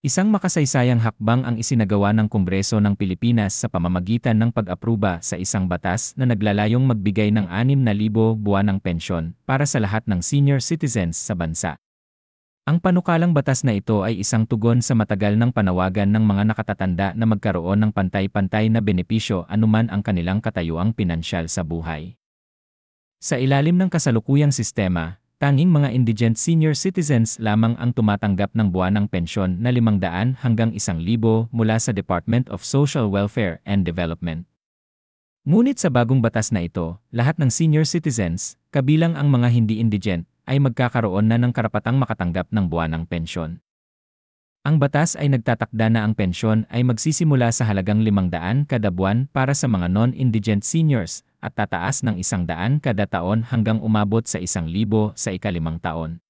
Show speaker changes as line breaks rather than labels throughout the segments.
Isang makasaysayang hakbang ang isinagawa ng Kongreso ng Pilipinas sa pamamagitan ng pag-apruba sa isang batas na naglalayong magbigay ng 6,000 buwanang pensyon para sa lahat ng senior citizens sa bansa. Ang panukalang batas na ito ay isang tugon sa matagal ng panawagan ng mga nakatatanda na magkaroon ng pantay-pantay na benepisyo anuman ang kanilang katayuang pinansyal sa buhay. Sa ilalim ng kasalukuyang sistema, tanging mga indigent senior citizens lamang ang tumatanggap ng buwanang pensyon na 500 hanggang 1,000 mula sa Department of Social Welfare and Development. Ngunit sa bagong batas na ito, lahat ng senior citizens, kabilang ang mga hindi indigent, ay magkakaroon na ng karapatang makatanggap ng buwanang pensyon. Ang batas ay nagtatakda na ang pensyon ay magsisimula sa halagang 500 kada buwan para sa mga non-indigent seniors at tataas ng 100 kada taon hanggang umabot sa 1,000 sa ika-5 taon.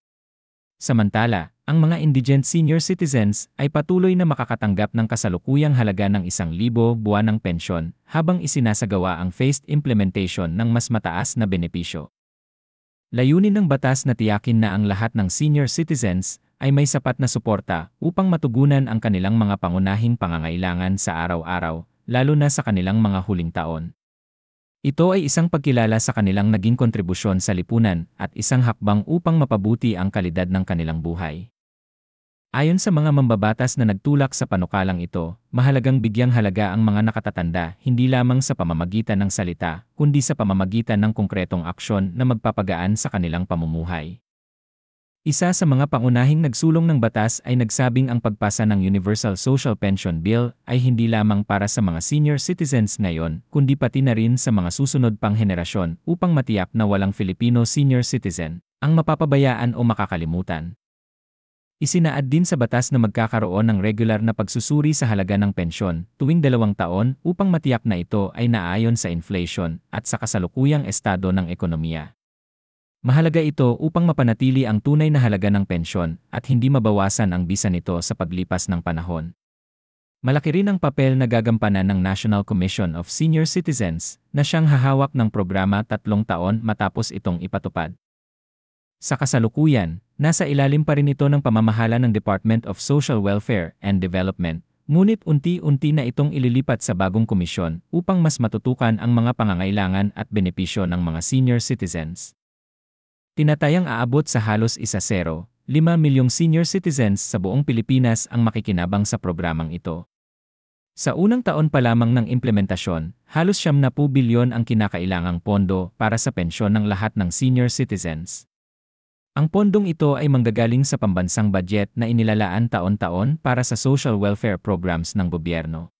Samantala, ang mga indigent senior citizens ay patuloy na makakatanggap ng kasalukuyang halaga ng 1,000 buwanang pensyon habang isinasagawa ang phased implementation ng mas mataas na benepisyo. Layunin ng batas na tiyakin na ang lahat ng senior citizens ay may sapat na suporta upang matugunan ang kanilang mga pangunahing pangangailangan sa araw-araw, lalo na sa kanilang mga huling taon. Ito ay isang pagkilala sa kanilang naging kontribusyon sa lipunan at isang hakbang upang mapabuti ang kalidad ng kanilang buhay. Ayon sa mga mambabatas na nagtulak sa panukalang ito, mahalagang bigyang halaga ang mga nakatatanda hindi lamang sa pamamagitan ng salita, kundi sa pamamagitan ng konkretong aksyon na magpapagaan sa kanilang pamumuhay. Isa sa mga pangunahing nagsulong ng batas ay nagsabing ang pagpasa ng Universal Social Pension Bill ay hindi lamang para sa mga senior citizens ngayon, kundi pati na rin sa mga susunod pang henerasyon upang matiyak na walang Filipino senior citizen ang mapapabayaan o makakalimutan. Isinaad din sa batas na magkakaroon ng regular na pagsusuri sa halaga ng pensyon tuwing 2 taon upang matiyak na ito ay naayon sa inflation at sa kasalukuyang estado ng ekonomiya. Mahalaga ito upang mapanatili ang tunay na halaga ng pensyon at hindi mabawasan ang bisa nito sa paglipas ng panahon. Malaki rin ang papel na gagampanan ng National Commission of Senior Citizens na siyang hahawak ng programa 3 taon matapos itong ipatupad. Sa kasalukuyan, nasa ilalim pa rin ito ng pamamahala ng Department of Social Welfare and Development, ngunit unti-unti na itong ililipat sa bagong komisyon upang mas matutukan ang mga pangangailangan at benepisyo ng mga senior citizens. Tinatayang aabot sa halos 1.5 milyong senior citizens sa buong Pilipinas ang makikinabang sa programang ito. Sa unang taon pa lamang ng implementasyon, halos 70 bilyon ang kinakailangang pondo para sa pensyon ng lahat ng senior citizens. Ang pondong ito ay manggagaling sa pambansang budget na inilalaan taon-taon para sa social welfare programs ng gobyerno.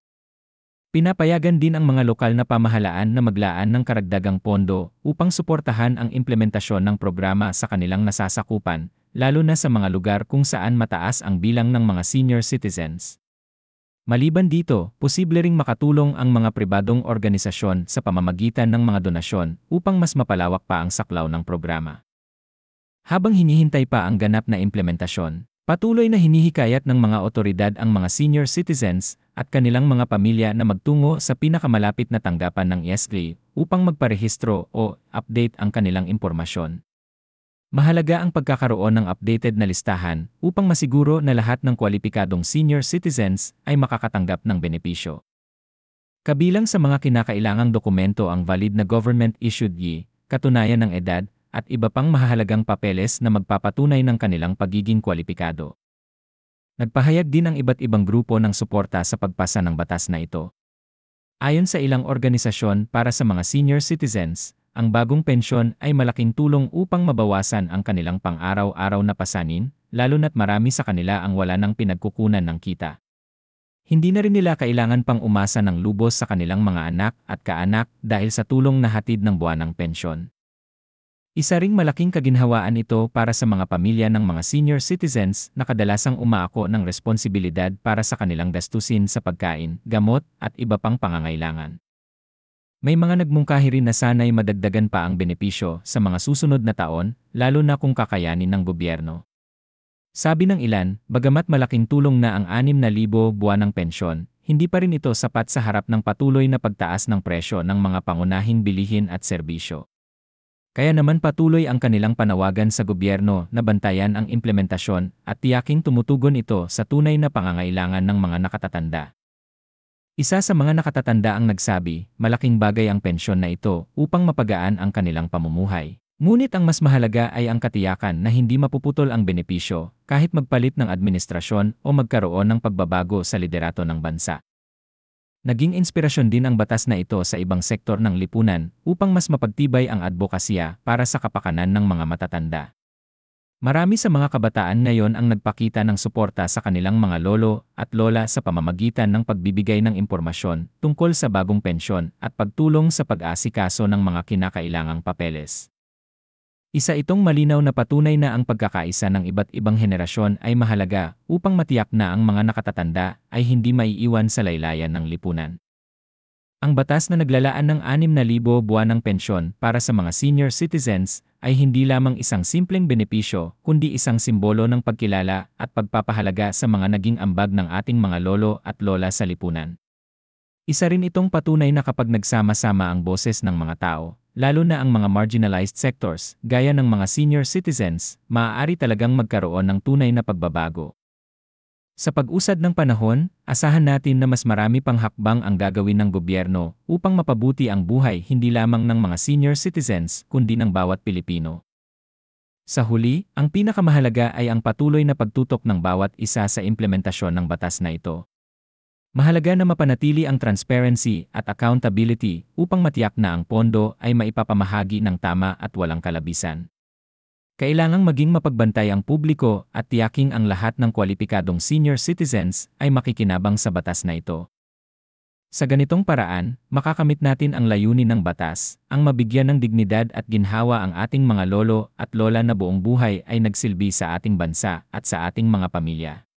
Pinapayagan din ang mga lokal na pamahalaan na maglaan ng karagdagang pondo upang suportahan ang implementasyon ng programa sa kanilang nasasakupan, lalo na sa mga lugar kung saan mataas ang bilang ng mga senior citizens. Maliban dito, posible ring makatulong ang mga pribadong organisasyon sa pamamagitan ng mga donasyon upang mas mapalawak pa ang saklaw ng programa. Habang hinihintay pa ang ganap na implementasyon, patuloy na hinihikayat ng mga otoridad ang mga senior citizens at kanilang mga pamilya na magtungo sa pinakamalapit na tanggapan ng ESG upang magparehistro o update ang kanilang impormasyon. Mahalaga ang pagkakaroon ng updated na listahan upang masiguro na lahat ng kwalipikadong senior citizens ay makakatanggap ng benepisyo. Kabilang sa mga kinakailangang dokumento ang valid na government-issued katunayan ng edad, at iba pang mahahalagang papeles na magpapatunay ng kanilang pagiging kwalipikado. Nagpahayag din ang iba't ibang grupo ng suporta sa pagpasa ng batas na ito. Ayon sa ilang organisasyon para sa mga senior citizens, ang bagong pensyon ay malaking tulong upang mabawasan ang kanilang pang-araw-araw na pasanin, lalo na't marami sa kanila ang wala ng pinagkukunan ng kita. Hindi na rin nila kailangan pang umasa ng lubos sa kanilang mga anak at kaanak dahil sa tulong na hatid ng buwanang pensyon. Isa ring malaking kaginhawaan ito para sa mga pamilya ng mga senior citizens na kadalasang umaako ng responsibilidad para sa kanilang gastusin sa pagkain, gamot, at iba pang pangangailangan. May mga nagmungkahi rin na sana'y madagdagan pa ang benepisyo sa mga susunod na taon, lalo na kung kakayanin ng gobyerno. Sabi ng ilan, bagamat malaking tulong na ang 6,000 buwanang pensyon, hindi pa rin ito sapat sa harap ng patuloy na pagtaas ng presyo ng mga pangunahing bilihin at serbisyo. Kaya naman patuloy ang kanilang panawagan sa gobyerno na bantayan ang implementasyon at tiyaking tumutugon ito sa tunay na pangangailangan ng mga nakatatanda. Isa sa mga nakatatanda ang nagsabi, malaking bagay ang pensyon na ito upang mapagaan ang kanilang pamumuhay. Ngunit ang mas mahalaga ay ang katiyakan na hindi mapuputol ang benepisyo kahit magpalit ng administrasyon o magkaroon ng pagbabago sa liderato ng bansa. Naging inspirasyon din ang batas na ito sa ibang sektor ng lipunan upang mas mapagtibay ang advokasya para sa kapakanan ng mga matatanda. Marami sa mga kabataan ngayon ang nagpakita ng suporta sa kanilang mga lolo at lola sa pamamagitan ng pagbibigay ng impormasyon tungkol sa bagong pensyon at pagtulong sa pag-aasikaso ng mga kinakailangang papeles. Isa itong malinaw na patunay na ang pagkakaisa ng iba't ibang henerasyon ay mahalaga upang matiyak na ang mga nakatatanda ay hindi maiiwan sa laylayan ng lipunan. Ang batas na naglalaan ng 6,000 buwanang pensyon para sa mga senior citizens ay hindi lamang isang simpleng benepisyo kundi isang simbolo ng pagkilala at pagpapahalaga sa mga naging ambag ng ating mga lolo at lola sa lipunan. Isa rin itong patunay na kapag nagsama-sama ang boses ng mga tao, lalo na ang mga marginalized sectors, gaya ng mga senior citizens, maaari talagang magkaroon ng tunay na pagbabago. Sa pag-usad ng panahon, asahan natin na mas marami pang hakbang ang gagawin ng gobyerno upang mapabuti ang buhay hindi lamang ng mga senior citizens kundi ng bawat Pilipino. Sa huli, ang pinakamahalaga ay ang patuloy na pagtutok ng bawat isa sa implementasyon ng batas na ito. Mahalaga na mapanatili ang transparency at accountability upang matiyak na ang pondo ay maipapamahagi ng tama at walang kalabisan. Kailangang maging mapagbantay ang publiko at tiyaking ang lahat ng kwalipikadong senior citizens ay makikinabang sa batas na ito. Sa ganitong paraan, makakamit natin ang layunin ng batas, ang mabigyan ng dignidad at ginhawa ang ating mga lolo at lola na buong buhay ay nagsilbi sa ating bansa at sa ating mga pamilya.